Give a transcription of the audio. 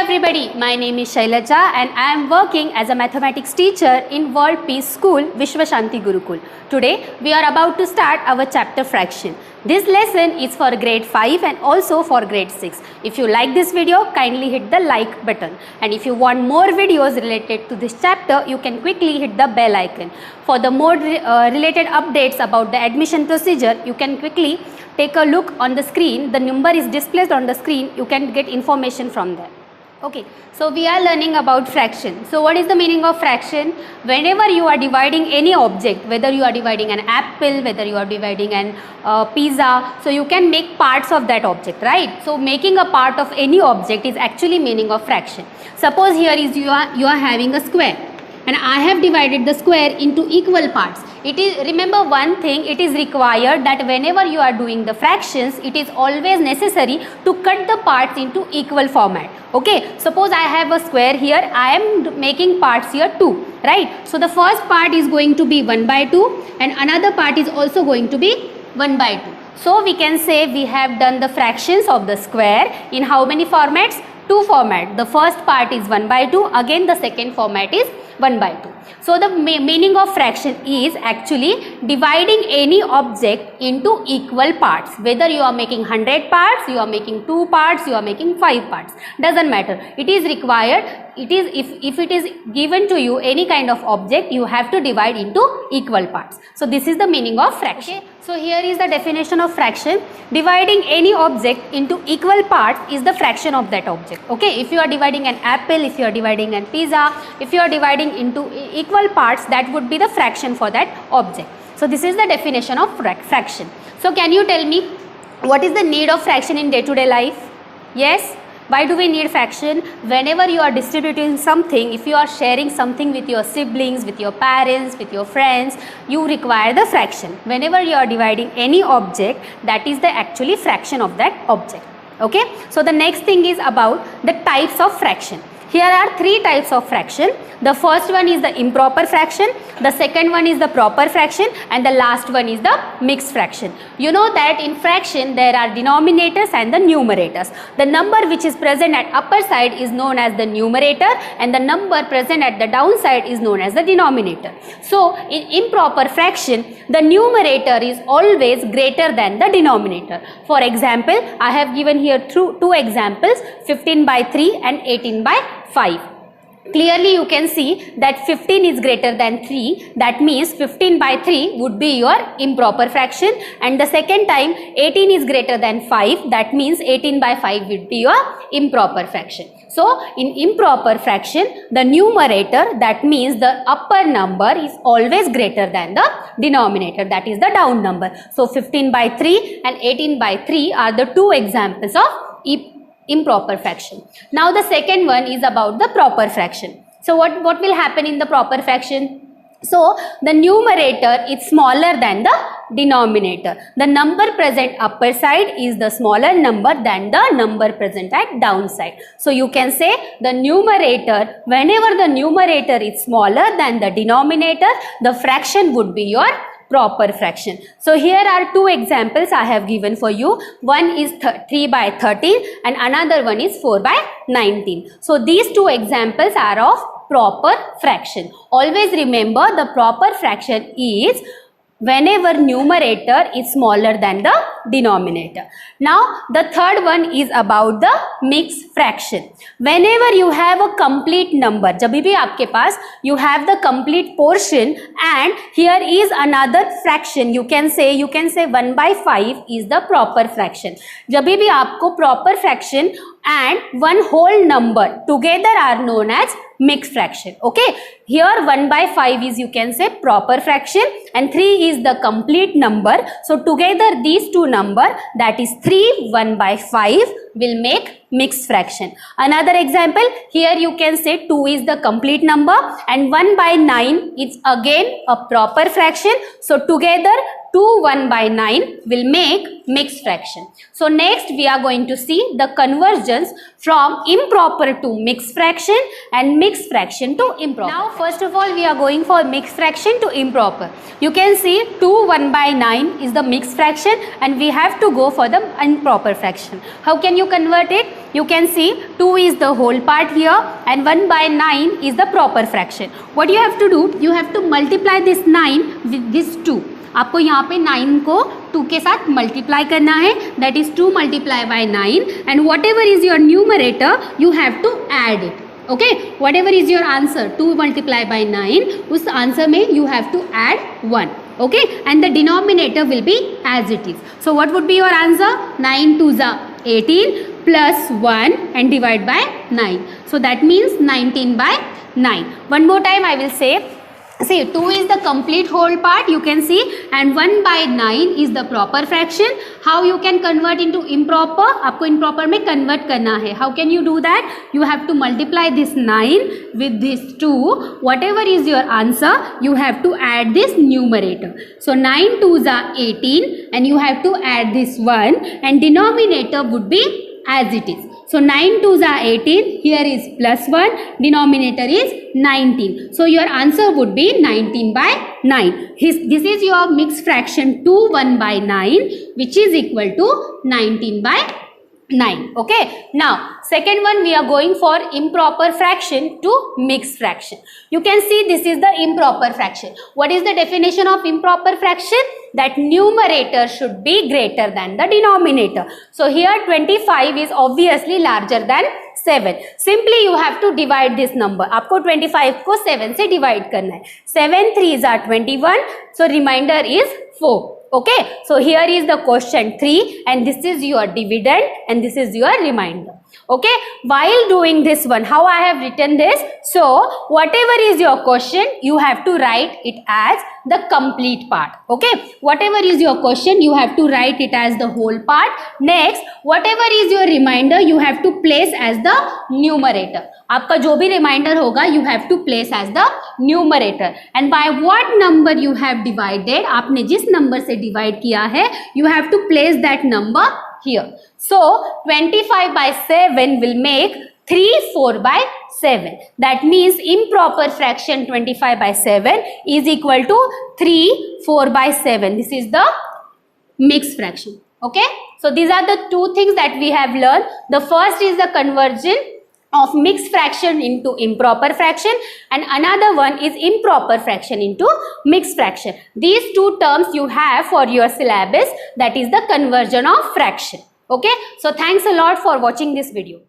everybody, my name is Shailaja and I am working as a mathematics teacher in World Peace School, Vishwashanti Gurukul. Today we are about to start our chapter fraction. This lesson is for grade 5 and also for grade 6. If you like this video, kindly hit the like button. And if you want more videos related to this chapter, you can quickly hit the bell icon. For the more related updates about the admission procedure, you can quickly take a look on the screen. The number is displayed on the screen. You can get information from there. Okay, so we are learning about fraction. So what is the meaning of fraction? Whenever you are dividing any object, whether you are dividing an apple, whether you are dividing an pizza, so you can make parts of that object, right? So making a part of any object is actually meaning of fraction. Suppose here is you are having a square and I have divided the square into equal parts. It is, remember one thing, it is required that whenever you are doing the fractions, it is always necessary to cut the parts into equal format. Okay, suppose I have a square here, I am making parts here 2, right? So the first part is going to be 1 by 2 and another part is also going to be 1 by 2. So we can say we have done the fractions of the square in how many formats? 2 format. The first part is 1 by 2, again the second format is 1 by 2. So the meaning of fraction is actually dividing any object into equal parts. Whether you are making 100 parts, you are making 2 parts, you are making 5 parts. Doesn't matter. It is required. It is if it is given to you any kind of object, you have to divide into equal parts. So this is the meaning of fraction. Okay. So here is the definition of fraction. Dividing any object into equal parts is the fraction of that object. Okay, if you are dividing an apple, if you are dividing a pizza, if you are dividing into equal parts, that would be the fraction for that object. So this is the definition of fraction. So can you tell me what is the need of fraction in day-to-day life? Yes? Why do we need fraction? Whenever you are distributing something, if you are sharing something with your siblings, with your parents, with your friends, you require the fraction. Whenever you are dividing any object, that is the actually fraction of that object. Okay? So the next thing is about the types of fraction. Here are 3 types of fraction. The first one is the improper fraction, the second one is the proper fraction, and the last one is the mixed fraction. You know that in fraction there are denominators and the numerators. The number which is present at upper side is known as the numerator and the number present at the downside is known as the denominator. So in improper fraction, the numerator is always greater than the denominator. For example, I have given here 2 examples, 15 by 3 and 18 by 5. Clearly you can see that 15 is greater than 3, that means 15 by 3 would be your improper fraction, and the second time 18 is greater than 5, that means 18 by 5 would be your improper fraction. So in improper fraction, the numerator, that means the upper number, is always greater than the denominator, that is the down number. So 15 by 3 and 18 by 3 are the 2 examples of improper fraction. Now the second one is about the proper fraction. So what will happen in the proper fraction? So the numerator is smaller than the denominator. The number present upper side is the smaller number than the number present at downside. So you can say the numerator, whenever the numerator is smaller than the denominator, the fraction would be your proper fraction. So here are 2 examples I have given for you. One is 3 by 13 and another one is 4 by 19. So these 2 examples are of proper fraction. Always remember the proper fraction is whenever numerator is smaller than the denominator. Now the third one is about the mixed fraction. Whenever you have a complete number, जब भी आपके पास you have the complete portion and here is another fraction, you can say 1 by 5 is the proper fraction. जब भी आपको proper fraction and one whole number together are known as mixed fraction. Okay, here 1 by 5 is, you can say, proper fraction and 3 is the complete number. So together these 2 number, that is 3, 1 by 5 will make mixed fraction. Another example, here you can say 2 is the complete number and 1 by 9 is again a proper fraction. So together 2 1 by 9 will make mixed fraction. So next we are going to see the convergence from improper to mixed fraction and mixed fraction to improper. Now first of all we are going for mixed fraction to improper. You can see 2 1 by 9 is the mixed fraction and we have to go for the improper fraction. How can you convert it? you can see 2 is the whole part here and 1 by 9 is the proper fraction. What you have to do, you have to multiply this 9 with this 2. आपको यहाँ पे 9 को 2 के साथ multiply करना है, that is 2 multiply by 9 and whatever is your numerator you have to add it. Okay, whatever is your answer 2 multiply by 9, उस answer में you have to add 1. Okay, and the denominator will be as it is. So what would be your answer? 9 2s are 18 plus 1 and divide by 9. So that means 19 by 9. One more time I will say. See, 2 is the complete whole part, you can see, and 1 by 9 is the proper fraction. How you can convert into improper? आपको improper में convert करना है. How can you do that? You have to multiply this 9 with this 2. Whatever is your answer, you have to add this numerator. So 9 2s are 18 and you have to add this 1 and denominator would be as it is. So 9 2s are 18, here is plus 1, denominator is 19. So your answer would be 19 by 9. This is your mixed fraction 2 1 by 9 which is equal to 19 by 9. Okay, now second one we are going for improper fraction to mixed fraction. You can see this is the improper fraction. What is the definition of improper fraction? That numerator should be greater than the denominator. So here 25 is obviously larger than 7. Simply you have to divide this number. आपको 25 को 7 से divide करना है. 7 3s are 21. So remainder is 4. Okay, so here is the question 3 and this is your dividend and this is your remainder. Okay, while doing this one, how I have written this? So whatever is your question, you have to write it as the complete part. Okay, whatever is your question, you have to write it as the whole part. Next, whatever is your remainder, you have to place as the numerator. आपका जो भी reminder होगा you have to place as the numerator and by what number you have divided, आपने जिस number से divide किया है you have to place that number here. So 25 by 7 will make 3 4 by 7. That means improper fraction 25 by 7 is equal to 3 4 by 7. This is the mixed fraction. Okay, so these are the two things that we have learned. The first is the conversion of mixed fraction into improper fraction and another one is improper fraction into mixed fraction. These two terms you have for your syllabus, that is the conversion of fraction. Okay, so thanks a lot for watching this video.